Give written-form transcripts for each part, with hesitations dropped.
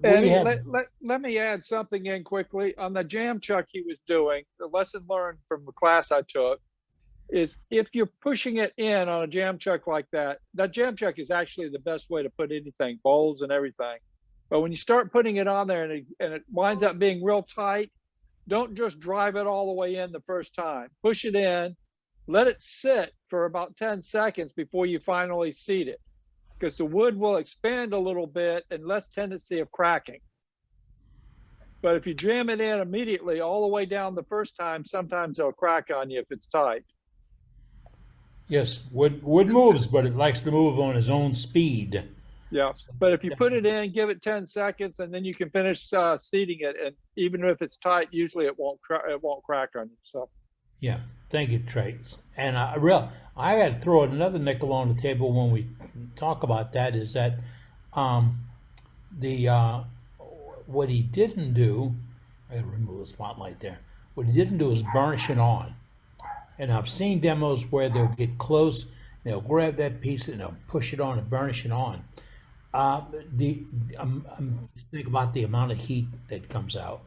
we Eddie, have, let me add something in quickly on the jam chuck he was doing. The lesson learned from the class I took is if you're pushing it in on a jam chuck like that, that jam chuck is actually the best way to put anything, bowls and everything. But when you start putting it on there and it winds up being real tight, don't just drive it all the way in the first time. Push it in, let it sit for about 10 seconds before you finally seat it, because the wood will expand a little bit and less tendency of cracking. But if you jam it in immediately all the way down the first time, sometimes it'll crack on you if it's tight. yes, wood moves, but it likes to move on its own speed. Yeah. So But if you that's, put it in, give it 10 seconds, and then you can finish seating it. And even if it's tight, usually it won't crack on you. So yeah, thank you, Trace. And I got to throw another nickel on the table when we talk about that is that um, the what he didn't do, I gotta remove the spotlight there. What he didn't do is burnish it on. And I've seen demos where they'll get close, they'll grab that piece and they'll push it on and burnish it on. Uh, the just think about the amount of heat that comes out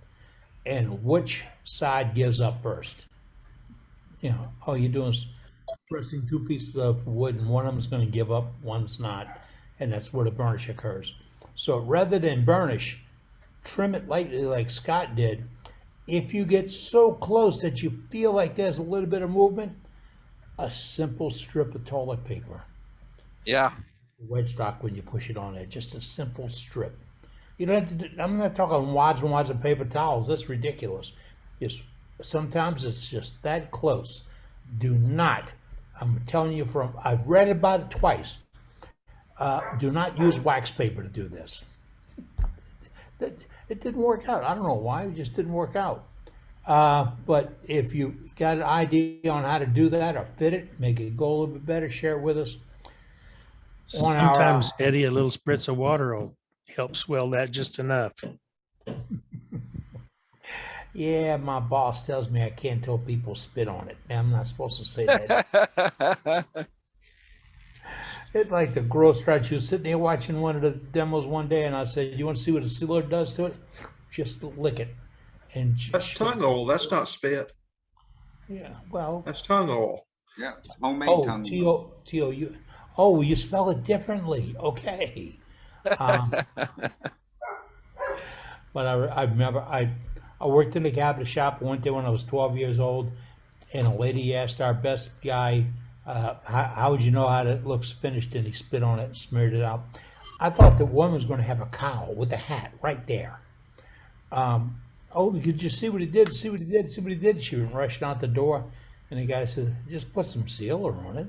and which side gives up first. You know, all you're doing is pressing two pieces of wood, and one of them is going to give up, one's not, and that's where the burnish occurs. So rather than burnish, trim it lightly like Scott did. If you get so close that you feel like there's a little bit of movement, a simple strip of toilet paper, Yeah. wedge stock when you push it on there, just a simple strip. You don't have to. I'm not talking wads and wads of paper towels. That's ridiculous. Just sometimes it's just that close. Do not. I'm telling you from. I've read about it twice. Do not use wax paper to do this. It didn't work out. I don't know why. It just didn't work out. But if you got an idea on how to do that or fit it, make it go a little bit better, share it with us. On our Sometimes, Eddie, a little spritz of water will help swell that just enough. yeah, my boss tells me I can't tell people spit on it. I'm not supposed to say that. It's like the gross stretch. You was sitting there watching one of the demos one day, and I said, "You want to see what a sealer does to it? Just lick it." And That's tongue oil. That's not spit. yeah, well, That's tongue oil. Yeah, homemade oh, tongue. T-O-U. Oh, you spell it differently. Okay. Um, but I remember I worked in the cabinet shop one day when I was 12 years old, and a lady asked our best guy, how would you know how it looks finished? And he spit on it and smeared it out. I thought the woman was going to have a cowl with a hat right there. Oh, you could just see what he did, see what he did, see what he did. She rushed out the door, and the guy said, just put some sealer on it.